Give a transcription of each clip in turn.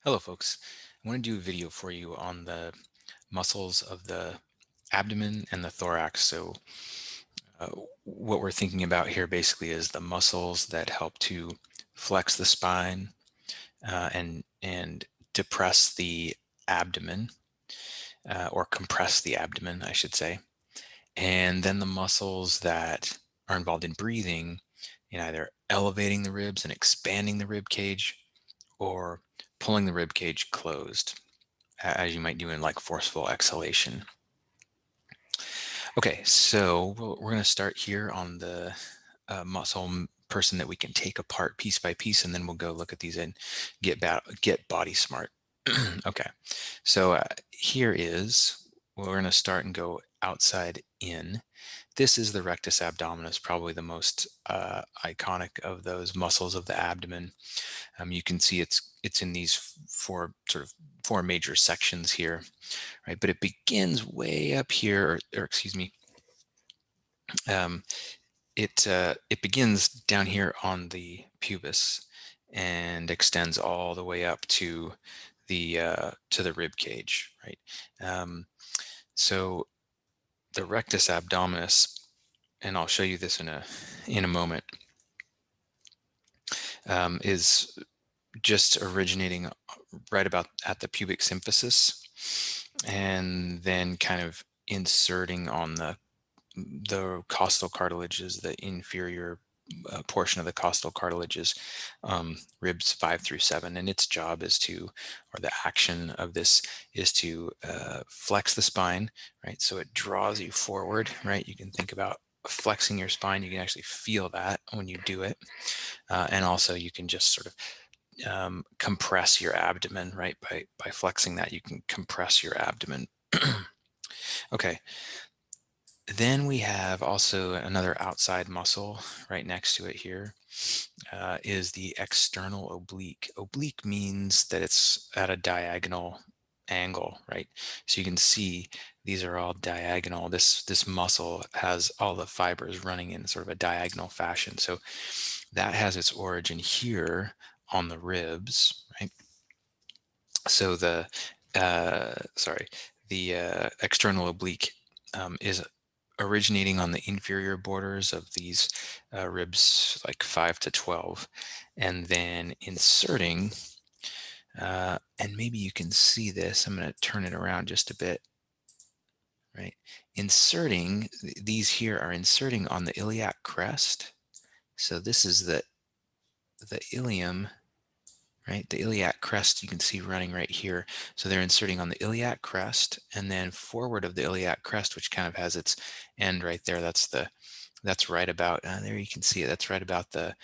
Hello, folks. I want to do a video for you on the muscles of the abdomen and the thorax. Uh, what we're thinking about here basically is the muscles that help to flex the spine and depress the abdomen, or compress the abdomen, I should say. And then the muscles that are involved in breathing, in either elevating the ribs and expanding the rib cage, or pulling the rib cage closed, as you might do in like forceful exhalation. Okay, so we're going to start here on the person that we can take apart piece by piece, and then we'll go look at these and get body smart. Okay, so here is we're going to start and go outside in. This is the rectus abdominis, probably the most iconic of those muscles of the abdomen. You can see it's in these four major sections here, right? But it begins way up here, or excuse me, um, it begins down here on the pubis and extends all the way up to the rib cage, right? Um, so the rectus abdominis, and I'll show you this in a moment, is just originating right about at the pubic symphysis, and then kind of inserting on the costal cartilages, the inferior portion of the costal cartilages, ribs 5 through 7. And its job is to, or the action of this is to flex the spine, right? So it draws you forward, right? You can think about flexing your spine. You can actually feel that when you do it. And also you can just sort of compress your abdomen, right? By flexing that, you can compress your abdomen. Okay. Then we have also another outside muscle right next to it here, is the external oblique. Oblique means that it's at a diagonal angle, right? So you can see these are all diagonal. This muscle has all the fibers running in sort of a diagonal fashion. So that has its origin here on the ribs, right? So the external oblique is originating on the inferior borders of these ribs, like 5 to 12, and then inserting, and maybe you can see this, I'm going to turn it around just a bit, right? Inserting, these here are inserting on the iliac crest. So this is the ilium, right? The iliac crest you can see running right here. So they're inserting on the iliac crest, and then forward of the iliac crest, which kind of has its end right there. That's right about, there you can see it. That's right about the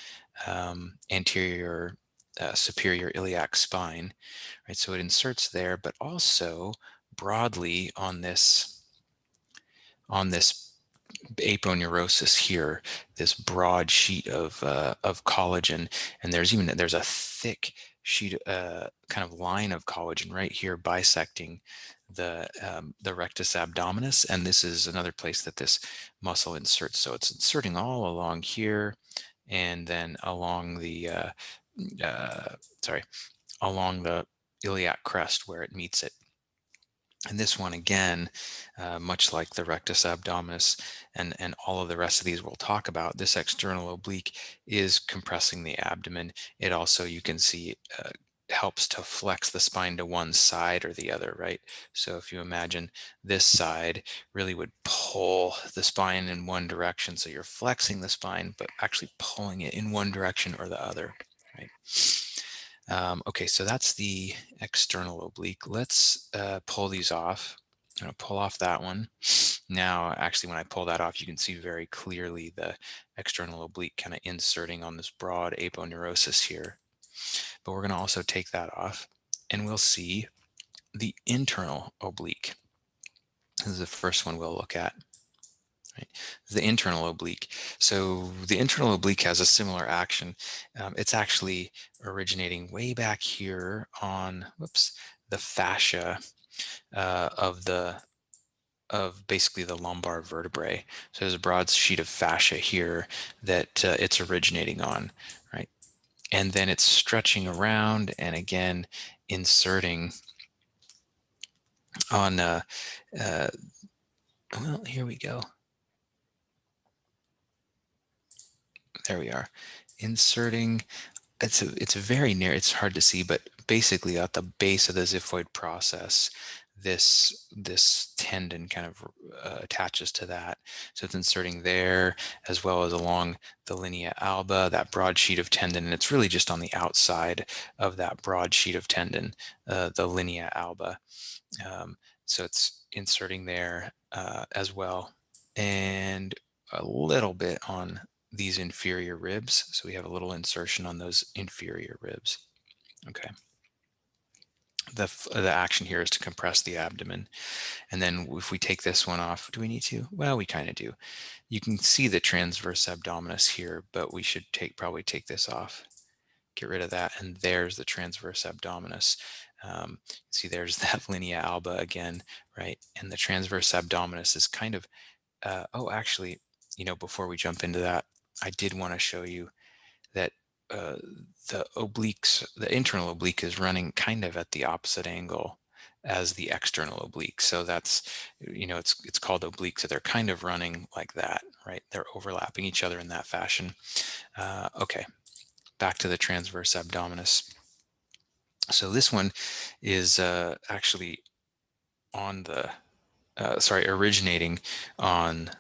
anterior superior iliac spine, right? So it inserts there, but also broadly on this aponeurosis here, this broad sheet of collagen, and there's a thick sheet, kind of line of collagen right here bisecting the rectus abdominis, and this is another place that this muscle inserts. So it's inserting all along here, and then along uh, sorry, along the iliac crest where it meets it. And this one again, much like the rectus abdominis and all of the rest of these we'll talk about, this external oblique is compressing the abdomen. It also, you can see, helps to flex the spine to one side or the other, right? So if you imagine this side really would pull the spine in one direction. So you're flexing the spine, but actually pulling it in one direction or the other, right? Okay, so that's the external oblique. Let's pull these off. I'm going to pull off that one. Now, actually, when I pull that off, you can see very clearly the external oblique kind of inserting on this broad aponeurosis here. But we're going to also take that off, and we'll see the internal oblique. This is the first one we'll look at. Right. The internal oblique. So the internal oblique has a similar action. It's actually originating way back here on, the fascia of basically the lumbar vertebrae. So there's a broad sheet of fascia here that it's originating on, right? And then it's stretching around, and again, inserting on, well, here we go. There we are. Inserting, it's very near, it's hard to see, but basically at the base of the xiphoid process, this tendon kind of attaches to that. So it's inserting there as well as along the linea alba, that broad sheet of tendon, and it's really just on the outside of that broad sheet of tendon, the linea alba. So it's inserting there as well, and a little bit on these inferior ribs. So we have a little insertion on those inferior ribs. Okay. The action here is to compress the abdomen. And then if we take this one off, do we need to? Well, we kind of do. You can see the transverse abdominis here, but we should probably take this off. Get rid of that, and there's the transverse abdominis. See, there's that linea alba again, right? And the transverse abdominis is kind of, oh, actually, before we jump into that, I did want to show you that the obliques, the internal oblique is running kind of at the opposite angle as the external oblique. So that's, it's called oblique. So they're kind of running like that, right? They're overlapping each other in that fashion. Okay. Back to the transverse abdominis. So this one is actually on the, originating on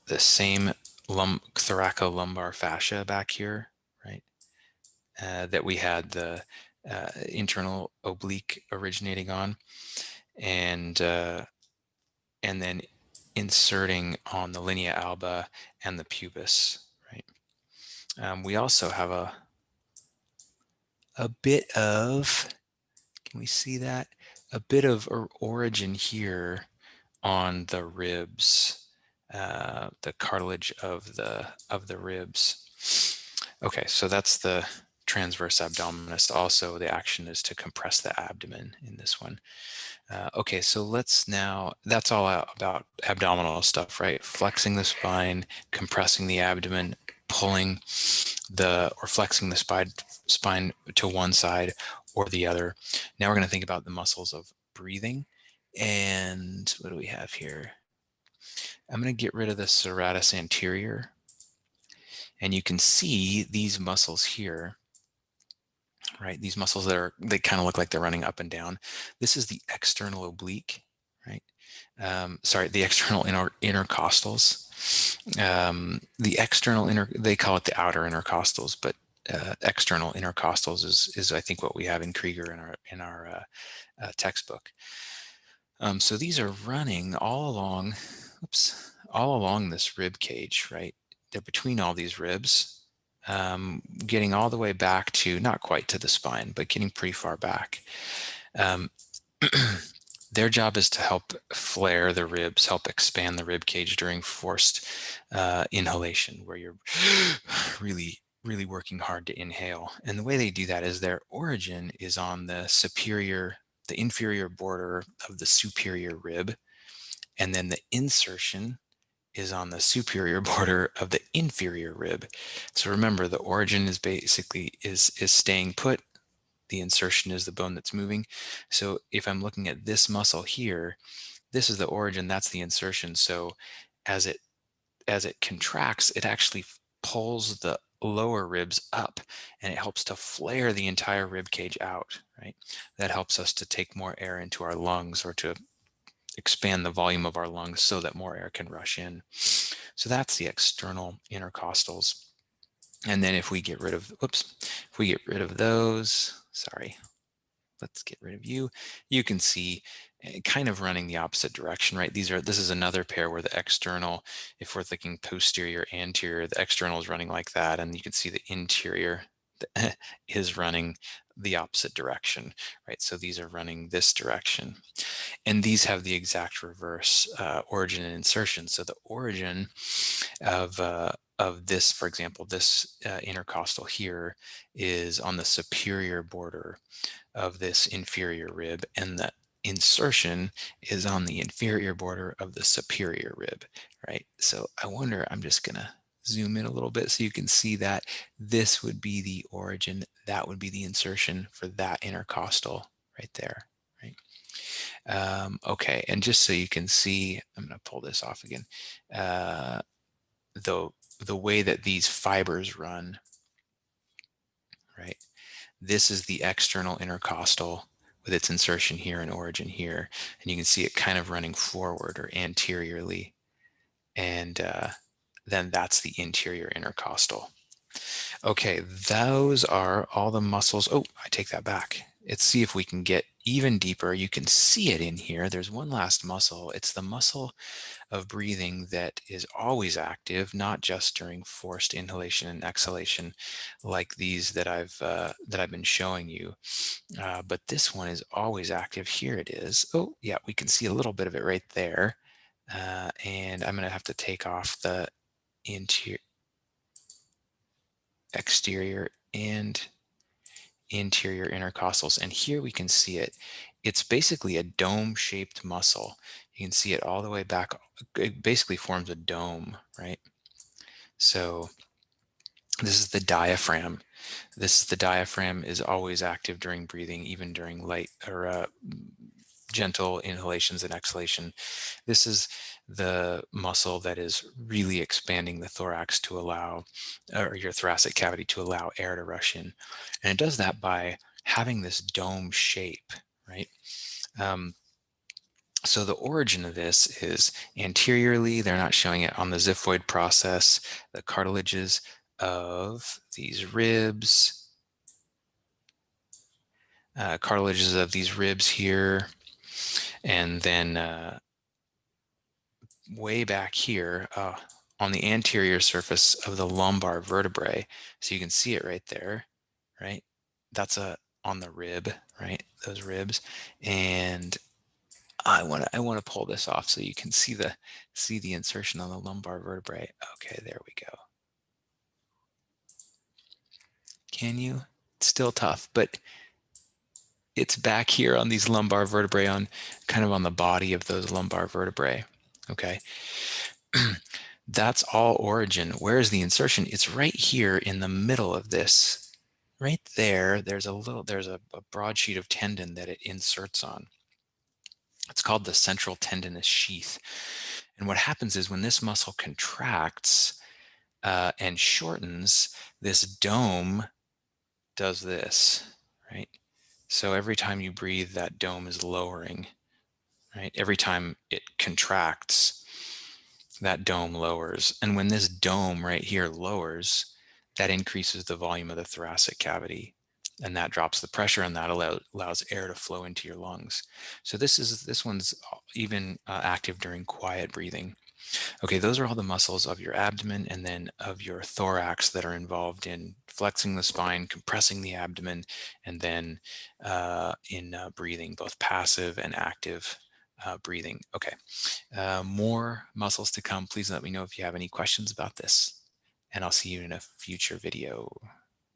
the same thoracolumbar fascia back here, right? That we had the internal oblique originating on, and then inserting on the linea alba and the pubis, right? We also have a bit of, can we see that? A bit of origin here on the ribs, the cartilage of the ribs. Okay, so that's the transverse abdominis. Also, the action is to compress the abdomen in this one. Okay, so let's now, that's all about abdominal stuff, right? Flexing the spine, compressing the abdomen, pulling or flexing the spine to one side or the other. Now we're going to think about the muscles of breathing. And what do we have here? I'm going to get rid of the serratus anterior. And you can see these muscles here, right? These muscles they kind of look like they're running up and down. This is the external oblique, right? The external intercostals. The external they call it the outer intercostals, but external intercostals is I think what we have in Krieger in our textbook. So these are running all along this rib cage, right? They're between all these ribs, getting all the way back to, not quite to the spine, but getting pretty far back. Their job is to help flare the ribs, help expand the rib cage during forced inhalation, where you're really, really working hard to inhale. And the way they do that is their origin is on the inferior border of the superior rib, and then the insertion is on the superior border of the inferior rib. So remember, the origin is basically is staying put. The insertion is the bone that's moving. So if I'm looking at this muscle here, this is the origin, that's the insertion. So as it contracts, it actually pulls the lower ribs up, and it helps to flare the entire rib cage out, right? That helps us to take more air into our lungs, or to expand the volume of our lungs so that more air can rush in. So that's the external intercostals. And then if we get rid of, those, let's get rid of you. You can see kind of running the opposite direction, right? This is another pair where the external, if we're thinking posterior, anterior, the external is running like that, and you can see the interior is running the opposite direction, right? So these are running this direction, and these have the exact reverse origin and insertion. So the origin of this, for example, this intercostal here is on the superior border of this inferior rib, and the insertion is on the inferior border of the superior rib, right? So I wonder, I'm just gonna zoom in a little bit so you can see that this would be the origin, that would be the insertion for that intercostal right there, right? Okay, and just so you can see, I'm going to pull this off again. The way that these fibers run, right? This is the external intercostal with its insertion here and origin here, and you can see it kind of running forward or anteriorly, and then that's the interior intercostal. Okay, those are all the muscles. Oh, I take that back. Let's see if we can get even deeper. You can see it in here. There's one last muscle. It's the muscle of breathing that is always active, not just during forced inhalation and exhalation, like these that I've been showing you. But this one is always active. Here it is. Oh, yeah, we can see a little bit of it right there. And I'm going to have to take off the interior, exterior, and interior intercostals. And here we can see it. It's basically a dome-shaped muscle. You can see it all the way back. It basically forms a dome, right? So this is the diaphragm. The diaphragm is always active during breathing, even during light or gentle inhalations and exhalation. This is the muscle that is really expanding the thorax to allow, or your thoracic cavity to allow air to rush in. And it does that by having this dome shape, right? So the origin of this is anteriorly. They're not showing it on the xiphoid process, the cartilages of these ribs, here, and then way back here on the anterior surface of the lumbar vertebrae. So you can see it right there, right? That's on the rib, right? Those ribs. And I want to pull this off so you can see the insertion on the lumbar vertebrae. Okay, there we go. Can you? It's still tough, but it's back here on these lumbar vertebrae, on kind of on the body of those lumbar vertebrae. Okay. That's all origin. Where is the insertion? It's right here in the middle of this. Right there, there's a broad sheet of tendon that it inserts on. It's called the central tendinous sheath. And what happens is when this muscle contracts and shortens, this dome does this, right? So every time you breathe, that dome is lowering, right? Every time it contracts, that dome lowers. And when this dome right here lowers, that increases the volume of the thoracic cavity, and that drops the pressure, and that allows air to flow into your lungs. So this one's even active during quiet breathing. Okay, those are all the muscles of your abdomen and then of your thorax that are involved in flexing the spine, compressing the abdomen, and then in breathing, both passive and active breathing. Okay, more muscles to come. Please let me know if you have any questions about this, and I'll see you in a future video.